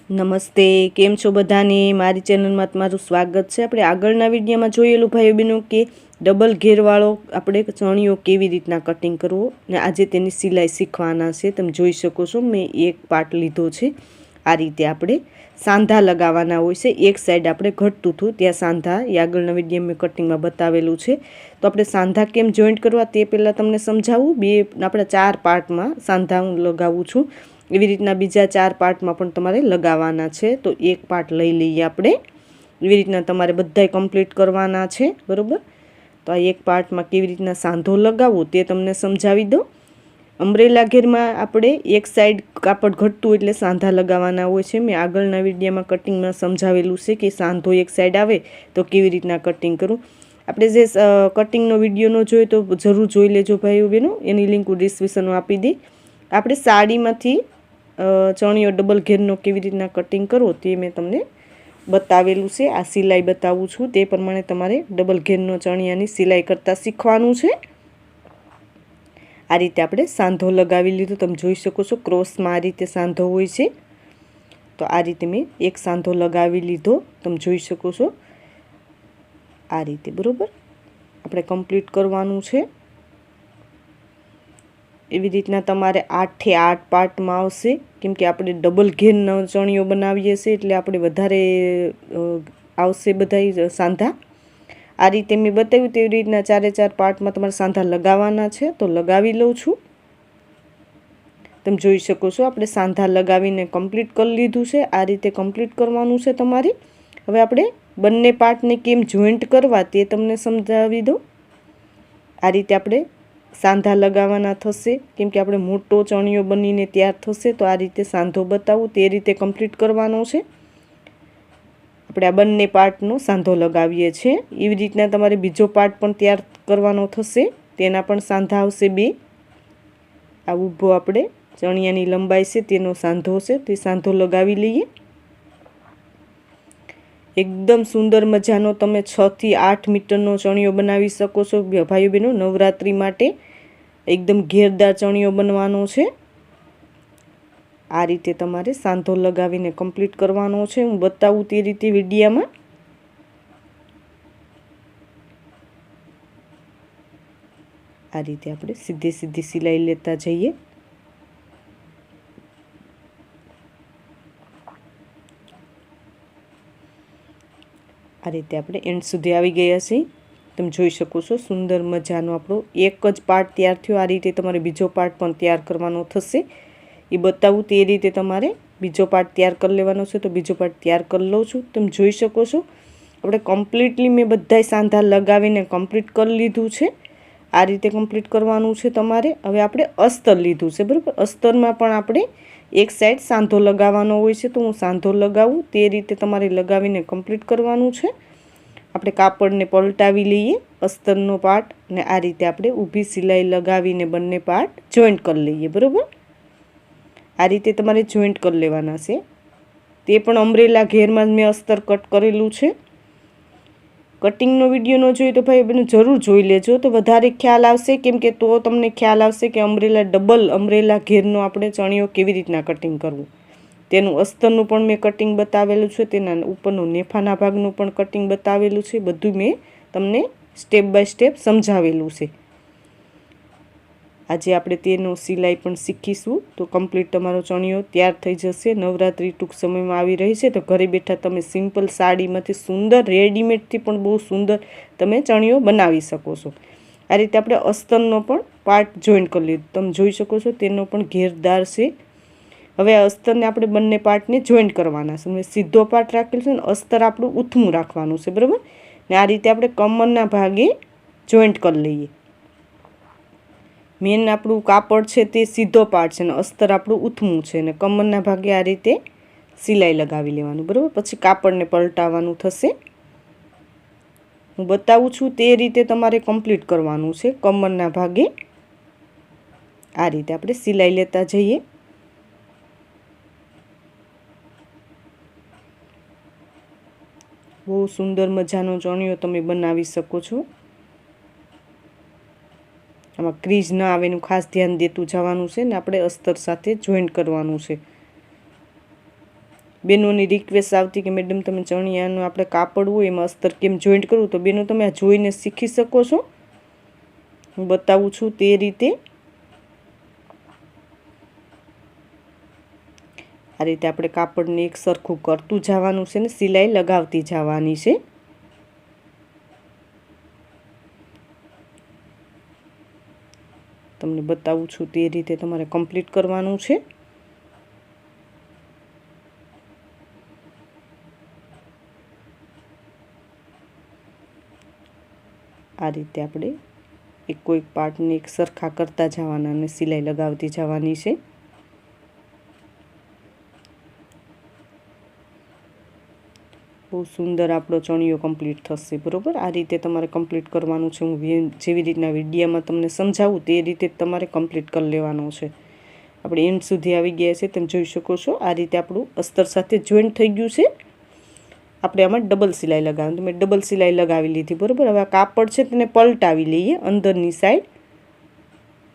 નમસ્તે, કેમ છો બધાને? મારી ચેનલમાં તમારું સ્વાગત છે. આપણે આગળના વિડીયોમાં જોયેલું ભાઈઓ બહેનો કે ડબલ ઘેરવાળો આપણે ચણિયો કેવી રીતના કટિંગ કરવો, ને આજે તેની સિલાઈ શીખવાના છે. તમે જોઈ શકો છો, મેં એક પાર્ટ લીધો છે. આ રીતે આપણે સાંધા લગાવવાના હોય છે. એક સાઈડ આપણે ઘટતું હતું ત્યાં સાંધા એ આગળના વિડીયો મેં કટિંગમાં બતાવેલું છે. તો આપણે સાંધા કેમ જોઈન્ટ કરવા તે પહેલાં તમને સમજાવું. આપણા 4 પાર્ટમાં સાંધા હું લગાવું છું. એવી રીતના બીજા 4 પાર્ટમાં પણ તમારે લગાવવાના છે. તો એક પાર્ટ લઈ લઈએ આપણે. એવી રીતના તમારે બધાય કમ્પ્લીટ કરવાના છે, બરાબર? તો આ એક પાર્ટમાં કેવી રીતના સાંધો લગાવવો તે તમને સમજાવી દઉં. અમ્બ્રેલા ઘેરમાં આપણે એક સાઈડ કાપડ ઘટતું એટલે સાંધા લગાવવાના હોય છે. મેં આગળના વિડીયોમાં કટિંગમાં સમજાવેલું છે કે સાંધો એક સાઈડ આવે તો કેવી રીતના કટિંગ કરવું. આપણે જે કટિંગનો વિડીયો ન જોયો તો જરૂર જોઈ લેજો ભાઈઓ બહેનો. એની લિંક હું ડિસ્ક્રિપ્શનમાં આપી દઈ. આપણે સાડીમાંથી ચણિયો ડબલ ઘેરનો કેવી રીતના કટિંગ કરવો તે મેં તમને બતાવેલું છે. આ સિલાઈ બતાવું છું તે પ્રમાણે તમારે ડબલ ઘેરનો ચણિયાની સિલાઈ કરતાં શીખવાનું છે. આ રીતે આપણે સાંધો લગાવી લીધો. તમે જોઈ શકો છો ક્રોસમાં આ રીતે સાંધો હોય છે. તો આ રીતે મેં એક સાંધો લગાવી લીધો. તમે જોઈ શકો છો આ રીતે, બરાબર? આપણે કમ્પ્લીટ કરવાનું છે. એવી રીતના તમારે 8 થી 8 પાર્ટમાં આવશે, કેમ કે આપણે ડબલ ઘેરનો ચણિયો બનાવીએ છીએ એટલે આપણે વધારે આવશે બધાય સાંધા. આ રીતે મેં બતાવ્યું તેવી રીતના 4 પાર્ટમાં તમારે સાંધા લગાવવાના છે. તો લગાવી લઉં છું. તમે જોઈ શકો છો આપણે સાંધા લગાવીને કમ્પ્લીટ કરી લીધું છે. આ રીતે કમ્પ્લીટ કરવાનું છે તમારે. હવે આપણે બંને પાર્ટને કેમ જોઈન્ટ કરવા તે તમને સમજાવી દઉં. આ રીતે આપણે સાંધા લગાવવાના થશે, કેમ કે આપણે મોટો ચણિયો બનીને તૈયાર થશે. તો આ રીતે સાંધો બતાવું તે રીતે કમ્પ્લીટ કરવાનો છે. આપણે આ બંને પાર્ટનો સાંધો લગાવીએ છીએ. એવી રીતના તમારે બીજો પાર્ટ પણ તૈયાર કરવાનો થશે. તેના પણ સાંધા આવશે 2. આ ઊભો આપણે ચણિયાની લંબાઈ છે તેનો સાંધો છે, તે સાંધો લગાવી લઈએ. એકદમ સુંદર મજાનો તમે 6 થી 8 મીટરનો ચણિયો બનાવી શકો છો ભાઈઓ બહેનો. નવરાત્રિ માટે એકદમ ઘેરદાર ચણિયો બનવાનો છે. આ રીતે તમારે સાંધો લગાવીને કમ્પ્લીટ કરવાનો છે. હું બતાવું તે રીતે વિડીયામાં. આ રીતે આપણે સીધી સીધી સિલાઈ લેતા જઈએ. આ રીતે આપણે એન્ડ સુધી આવી ગયા છીએ. તમે જોઈ શકો છો સુંદર મજાનો આપણો એક જ પાર્ટ તૈયાર થયો. આ રીતે તમારે બીજો પાર્ટ પણ તૈયાર કરવાનો થશે. એ બતાવું તે રીતે તમારે બીજો પાર્ટ તૈયાર કરી લેવાનો છે. તો બીજો પાર્ટ તૈયાર કરી લઉં છું. તમે જોઈ શકો છો આપણે કમ્પ્લીટલી મેં બધાય સાંધા લગાવીને કમ્પ્લીટ કરી લીધું છે. આ રીતે કમ્પ્લીટ કરવાનું છે તમારે. હવે આપણે અસ્તર લીધું છે, બરાબર? અસ્તરમાં પણ આપણે એક સાઈડ સાંધો લગાવવાનો હોય છે. તો હું સાંધો લગાવું તે રીતે તમારે લગાવીને કમ્પ્લીટ કરવાનું છે. આપણે કાપડને પલટાવી લઈએ અસ્તરનો પાર્ટ, ને આ રીતે આપણે ઊભી સિલાઈ લગાવીને બંને પાર્ટ જોઈન્ટ કરી લઈએ, બરાબર? આ રીતે તમારે જોઈન્ટ કરી લેવાના છે. તે પણ અમ્બ્રેલા ઘેરમાં જ મેં અસ્તર કટ કરેલું છે. કટિંગનો વિડીયો ન જોઈ તો ભાઈ બહેનો જરૂર જોઈ લેજો, તો વધારે ખ્યાલ આવશે. કેમ કે તો તમને ખ્યાલ આવશે કે ડબલ અમ્બ્રેલા ઘેરનો આપણે ચણિયો કેવી રીતના કટિંગ કરવું. તેનું અસ્તરનું પણ મેં કટિંગ બતાવેલું છે. તેના ઉપરનું નેફાના ભાગનું પણ કટિંગ બતાવેલું છે. બધું મેં તમને સ્ટેપ બાય સ્ટેપ સમજાવેલું છે. આજે આપણે તેનો સિલાઈ પણ શીખીશું. તો કમ્પ્લીટ તમારો ચણિયો તૈયાર થઈ જશે. નવરાત્રિ ટૂંક સમયમાં આવી રહી છે, તો ઘરે બેઠા તમે સિમ્પલ સાડીમાંથી સુંદર રેડીમેડથી પણ બહુ સુંદર તમે ચણિયો બનાવી શકો છો. આ રીતે આપણે અસ્તરનો પણ પાર્ટ જોઈન્ટ કરી લીધો. તમે જોઈ શકો છો તેનો પણ ઘેરદાર છે. હવે અસ્તરને આપણે બંને પાર્ટને જોઈન્ટ કરવાના છે. મેં સીધો પાર્ટ રાખેલો છે ને અસ્તર આપણું ઊથમું રાખવાનું છે, બરાબર? ને આ રીતે આપણે કમરના ભાગે જોઈન્ટ કરી લઈએ. મેન આપણું કાપડ છે તે સીધો પાર્ટ છે ને અસ્તર આપણું ઊથમું છે, ને કમરના ભાગે આ રીતે સિલાઈ લગાવી લેવાનું, બરાબર? પછી કાપડને પલટાવવાનું થશે. હું બતાવું છું તે રીતે તમારે કમ્પ્લીટ કરવાનું છે. કમરના ભાગે આ રીતે આપણે સિલાઈ લેતા જઈએ. બહુ સુંદર મજાનો ચણિયો તમે બનાવી શકો છો. આમાં ક્રીઝ ના આવે એનું ખાસ ધ્યાન દેતું જવાનું છે, ને આપણે અસ્તર સાથે જોઈન્ટ કરવાનું છે. બહેનોની રિક્વેસ્ટ આવતી કે મેડમ તમે ચણિયાનું આપણે કાપડ હોય એમાં અસ્તર કેમ જોઈન્ટ કરવું, તો બહેનો તમે આ જોઈને શીખી શકો છો. હું બતાવું છું તે રીતે. આ રીતે આપણે કાપડને એક સરખું કરતું જવાનું છે ને સિલાઈ લગાવતી જવાની છે. તમને બતાવું છું તે રીતે તમારે કમ્પ્લીટ કરવાનું છે. આ રીતે આપણે કોઈક પાર્ટને એક સરખા કરતા જવાના અને સિલાઈ લગાવતી જવાની છે. બહુ સુંદર આપણો ચણિયો કમ્પ્લીટ થશે. બરાબર, આ રીતે તમારે કમ્પ્લીટ કરવાનું છે. હું જેવી રીતના વિડીયોમાં તમને સમજાવું તે રીતે તમારે કમ્પ્લીટ કરી લેવાનું છે. આપણે એન્ડ સુધી આવી ગયા છે, તમે જોઈ શકો છો. આ રીતે આપણું અસ્તર સાથે જોઈન્ટ થઈ ગયું છે. આપણે આમાં ડબલ સિલાઈ લગાવવાની, મેં ડબલ સિલાઈ લગાવી લીધી. બરાબર, હવે આ કાપડ છે તેને પલટાવી લઈએ અંદરની સાઈડ,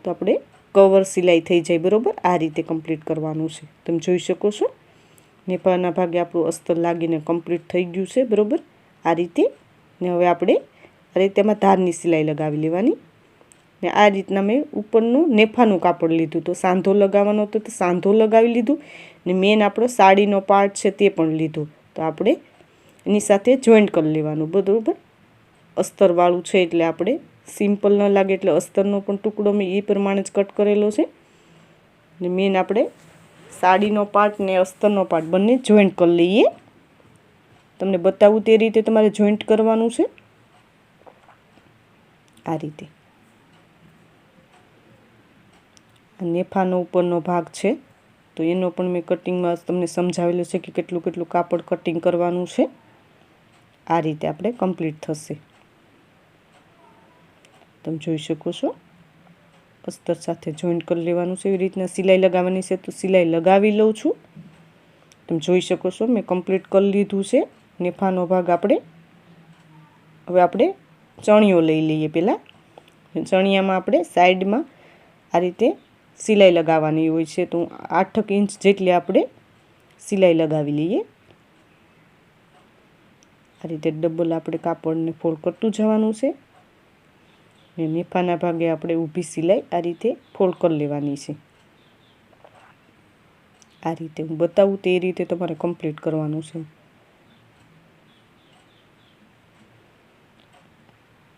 તો આપણે કવર સિલાઈ થઈ જાય. બરાબર, આ રીતે કમ્પ્લીટ કરવાનું છે. તમે જોઈ શકો છો નેપાળના ભાગે આપણું અસ્તર લાગીને કમ્પ્લીટ થઈ ગયું છે. બરાબર, આ રીતે. ને હવે આપણે આ રીતે એમાં ધારની સિલાઈ લગાવી લેવાની. ને આ રીતના મેં ઉપરનું નેફાનું કાપડ લીધું, તો સાંધો લગાવવાનો હતો તો સાંધો લગાવી લીધું. ને મેન આપણો સાડીનો પાર્ટ છે તે પણ લીધું, તો આપણે એની સાથે જોઈન્ટ કરી લેવાનું. બરાબર, અસ્તરવાળું છે એટલે આપણે સિમ્પલ ન લાગે એટલે અસ્તરનો પણ ટુકડો મેં એ પ્રમાણે જ કટ કરેલો છે. ને મેન આપણે સાડીનો પાર્ટ ને અસ્તરનો પાર્ટ બંને જોઈન્ટ કરી લઈએ. તમને બતાવું તે રીતે તમારે જોઈન્ટ કરવાનું છે. આ રીતે નેફાનો ઉપરનો ભાગ છે તો એનો પણ મેં કટિંગમાં તમને સમજાવેલું છે કે કેટલું કેટલું કાપડ કટિંગ કરવાનું છે. આ રીતે આપણે કમ્પ્લીટ થશે. તમે જોઈ શકો છો અસ્તર સાથે જોઈન્ટ કરી લેવાનું છે. એવી રીતના સિલાઈ લગાવવાની છે તો સિલાઈ લગાવી લઉં છું. તમે જોઈ શકો છો મેં કમ્પ્લીટ કરી લીધું છે નેફાનો ભાગ. હવે આપણે ચણિયો લઈ લઈએ. પહેલાં ચણિયામાં આપણે સાઈડમાં આ રીતે સિલાઈ લગાવવાની હોય છે, તો 8 ઇંચ જેટલી આપણે સિલાઈ લગાવી લઈએ. આ રીતે ડબલ આપણે કાપડને ફોલ્ડ કરતું જવાનું છે. ને નેફાના ભાગે આપણે ઊભી સિલાઈ આ રીતે ફોલ્ડ કરી લેવાની છે. આ રીતે હું બતાવું તે રીતે તમારે કમ્પ્લીટ કરવાનું છે.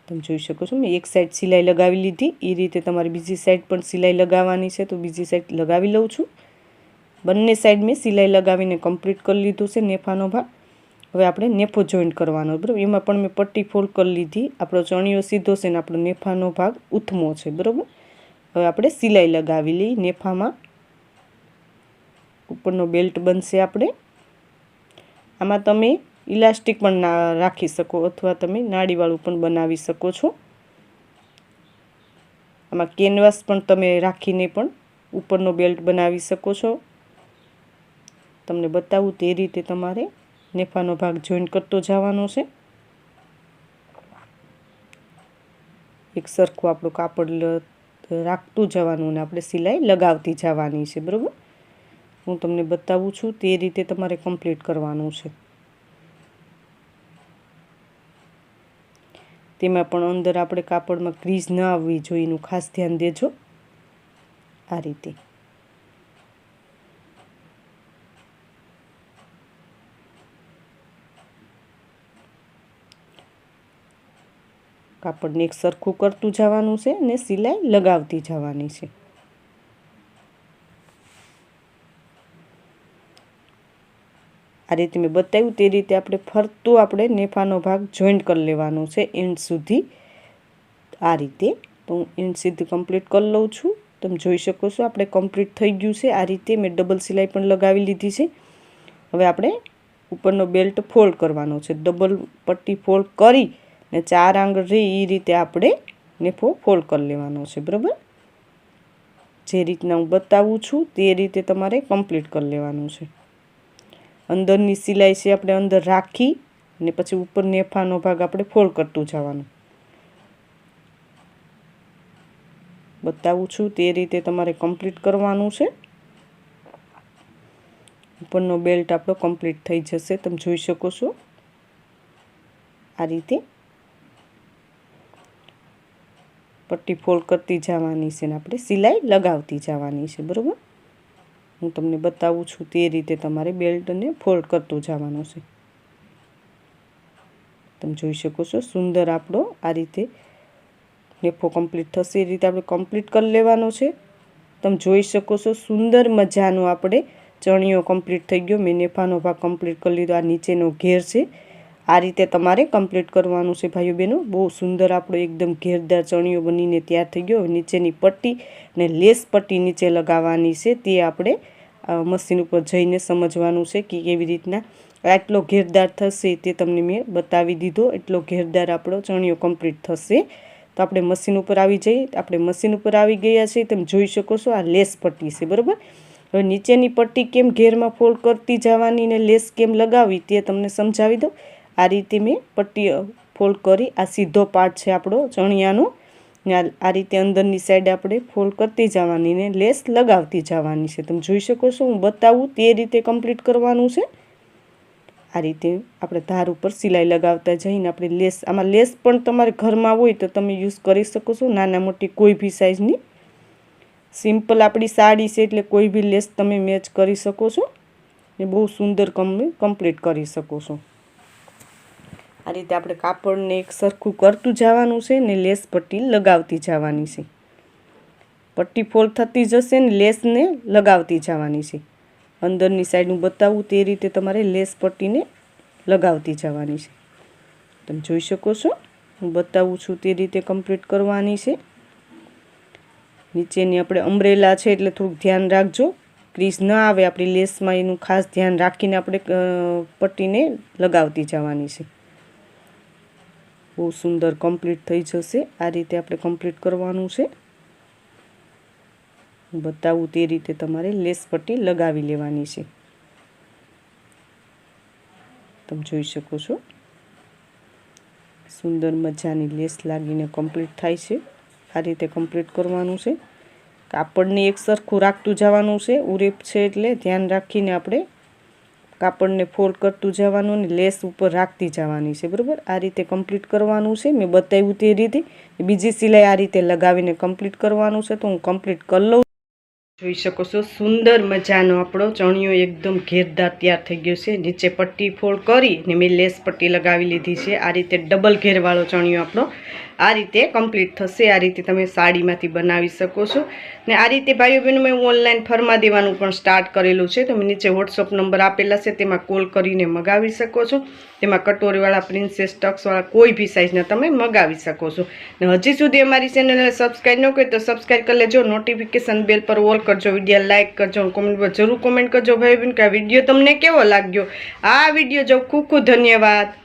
તમે જોઈ શકો છો મેં એક સાઈડ સિલાઈ લગાવી લીધી. એ રીતે તમારે બીજી સાઈડ પણ સિલાઈ લગાવવાની છે, તો બીજી સાઈડ લગાવી લઉં છું. બંને સાઈડ મેં સિલાઈ લગાવીને કમ્પ્લીટ કરી લીધું છે નેફાનો ભાગ. હવે આપણે નેફો જોઈન્ટ કરવાનો. બરાબર, એમાં પણ મેં પટ્ટી ફોલ્ડ કરી લીધી. આપણો ચણિયો સીધો છે ને આપણો નેફાનો ભાગ ઉથમો છે. બરાબર, હવે આપણે સિલાઈ લગાવી લઈએ. નેફામાં ઉપરનો બેલ્ટ બનશે. આપણે આમાં તમે ઇલાસ્ટિક પણ રાખી શકો અથવા તમે નાડીવાળું પણ બનાવી શકો છો. આમાં કેનવાસ પણ તમે રાખીને પણ ઉપરનો બેલ્ટ બનાવી શકો છો. તમને બતાવું તે રીતે તમારે નેફાનો ભાગ જોઈન્ટ કરતો જવાનો છે. એક સરખું આપણું કાપડ રાખતું જવાનું અને આપણે સિલાઈ લગાવતી જવાની છે. બરાબર, હું તમને બતાવું છું તે રીતે તમારે કમ્પ્લીટ કરવાનું છે. તેમાં પણ અંદર આપણે કાપડમાં ક્રીઝ ન આવવી જોઈએ એનું ખાસ ધ્યાન દેજો. આ રીતે કાપડને એક સરખું કરતું જવાનું છે અને સિલાઈ લગાવતી જવાની છે. આ રીતે મેં બતાવ્યું તે રીતે આપણે ફરતું આપણે નેફાનો ભાગ જોઈન્ટ કરી લેવાનો છે એન્ડ સુધી. આ રીતે તો હું એન્ડ સુધી કમ્પ્લીટ કરી લઉં છું. તમે જોઈ શકો છો આપણે કમ્પ્લીટ થઈ ગયું છે. આ રીતે મેં ડબલ સિલાઈ પણ લગાવી લીધી છે. હવે આપણે ઉપરનો બેલ્ટ ફોલ્ડ કરવાનો છે. ડબલ પટ્ટી ફોલ્ડ કરી ને 4 આંગળ રહે એ રીતે આપણે નેફો ફોલ્ડ કરી લેવાનો છે. બરાબર, જે રીતના હું બતાવું છું તે રીતે તમારે કમ્પ્લીટ કરી લેવાનું છે. અંદરની સિલાઈ છે આપણે અંદર રાખી અને પછી ઉપર નેફાનો ભાગ આપણે ફોલ્ડ કરતું જવાનું. બતાવું છું તે રીતે તમારે કમ્પ્લીટ કરવાનું છે. ઉપરનો બેલ્ટ આપણો કમ્પ્લીટ થઈ જશે. તમે જોઈ શકો છો આ રીતે પટ્ટી ફોલ્ડ કરતી જવાની છે ને આપણે સિલાઈ લગાવતી જવાની છે. બરાબર, હું તમને બતાવું છું તે રીતે તમારે બેલ્ટને ફોલ્ડ કરતું જવાનું છે. તમે જોઈ શકો છો સુંદર આપણો આ રીતે નેફો કમ્પ્લીટ થશે એ રીતે આપણે કમ્પ્લીટ કરી લેવાનો છે. તમે જોઈ શકો છો સુંદર મજાનો આપણે ચણિયો કમ્પ્લીટ થઈ ગયો. મેં નેફાનો ભાગ કમ્પ્લીટ કરી લીધો. આ નીચેનો ઘેર છે, આ રીતે તમારે કમ્પ્લીટ કરવાનું છે ભાઈઓ બહેનો. બહુ સુંદર આપણો એકદમ ઘેરદાર ચણિયો બનીને તૈયાર થઈ ગયો. નીચેની પટ્ટી ને લેસ પટ્ટી નીચે લગાવવાની છે, તે આપણે મશીન ઉપર જઈને સમજવાનું છે કે કેવી રીતના આટલો ઘેરદાર થશે તે તમને મેં બતાવી દીધો. એટલો ઘેરદાર આપણો ચણિયો કમ્પ્લીટ થશે. તો આપણે મશીન ઉપર આવી જઈએ. આપણે મશીન ઉપર આવી ગયા છીએ. તમે જોઈ શકો છો આ લેસ પટ્ટી છે. બરાબર, હવે નીચેની પટ્ટી કેમ ઘેરમાં ફોલ્ડ કરતી જવાની ને લેસ કેમ લગાવવી તે તમને સમજાવી દો. આ રીતે મેં પટ્ટી ફોલ્ડ કરી, આ સીધો પાર્ટ છે આપણો ચણિયાનો ને આ રીતે અંદરની સાઈડ આપણે ફોલ્ડ કરતી જવાની ને લેસ લગાવતી જવાની છે. તમે જોઈ શકો છો હું બતાવું તે રીતે કમ્પ્લીટ કરવાનું છે. આ રીતે આપણે ધાર ઉપર સિલાઈ લગાવતા જઈને આપણે લેસ, આમાં લેસ પણ તમારે ઘરમાં હોય તો તમે યુઝ કરી શકો છો, નાના મોટી કોઈ બી સાઇઝની. સિમ્પલ આપણી સાડી છે એટલે કોઈ બી લેસ તમે મેચ કરી શકો છો ને બહુ સુંદર કમ્પ્લીટ કરી શકો છો. આ રીતે આપણે કાપડને એક સરખું કરતું જવાનું છે ને લેસ પટ્ટી લગાવતી જવાની છે. પટ્ટી ફોલ્ડ થતી જશે ને લેસને લગાવતી જવાની છે. અંદરની સાઈડ હું બતાવું તે રીતે તમારે લેસ પટ્ટીને લગાવતી જવાની છે. તમે જોઈ શકો છો હું બતાવું છું તે રીતે કમ્પ્લીટ કરવાની છે. નીચેની આપણે અમ્બ્રેલા છે એટલે થોડુંક ધ્યાન રાખજો, ક્રીઝ ન આવે આપણી લેસમાં, એનું ખાસ ધ્યાન રાખીને આપણે પટ્ટીને લગાવતી જવાની છે. બહુ સુંદર કમ્પ્લીટ થઈ જશે. આ રીતે આપણે કમ્પ્લીટ કરવાનું છે. બતાવું તે રીતે તમારે લેસ પટ્ટી લગાવી લેવાની છે. તમે જોઈ શકો છો સુંદર મજાની લેસ લાગીને કમ્પ્લીટ થાય છે. આ રીતે કમ્પ્લીટ કરવાનું છે. કાપડને એક સરખું રાખતું જવાનું છે. ઉરેપ છે એટલે ધ્યાન રાખીને આપણે કાપડને ફોલ્ડ કરતું જવાનું ને લેસ ઉપર રાખતી જવાની છે. બરાબર, આ રીતે કમ્પ્લીટ કરવાનું છે. મેં બતાવ્યું તે રીતે. બીજી સિલાઈ આ રીતે લગાવીને કમ્પ્લીટ કરવાનું છે. તો હું કમ્પ્લીટ કરી લઉં. જોઈ શકો છો સુંદર મજાનો આપણો ચણિયો એકદમ ઘેરદાર તૈયાર થઈ ગયો છે. નીચે પટ્ટી ફોલ્ડ કરી ને મેં લેસ પટ્ટી લગાવી લીધી છે. આ રીતે ડબલ ઘેરવાળો ચણિયો આપણો આ રીતે કમ્પ્લીટ થશે. આ રીતે તમે સાડીમાંથી બનાવી શકો છો ને આ રીતે ભાઈઓ બહેનો મેં ઓનલાઈન ફરમા દેવાનું પણ સ્ટાર્ટ કરેલું છે. તમે નીચે વોટ્સઅપ નંબર આપેલા છે તેમાં કોલ કરીને મગાવી શકો છો. તેમાં કટોરીવાળા, પ્રિન્સેસ, ટક્સવાળા કોઈ બી સાઇઝના તમે મગાવી શકો છો. ને હજી સુધી અમારી ચેનલને સબસ્ક્રાઈબ ન કરી તો સબસ્ક્રાઈબ કરી લેજો. નોટિફિકેશન બેલ પર ઓલ કરજો. વિડીયો લાઇક કરજો. કોમેન્ટ પર જરૂર કોમેન્ટ કરજો ભાઈ બહેન કે આ વિડીયો તમને કેવો લાગ્યો. આ વિડીયો જો ખૂબ ખૂબ ધન્યવાદ.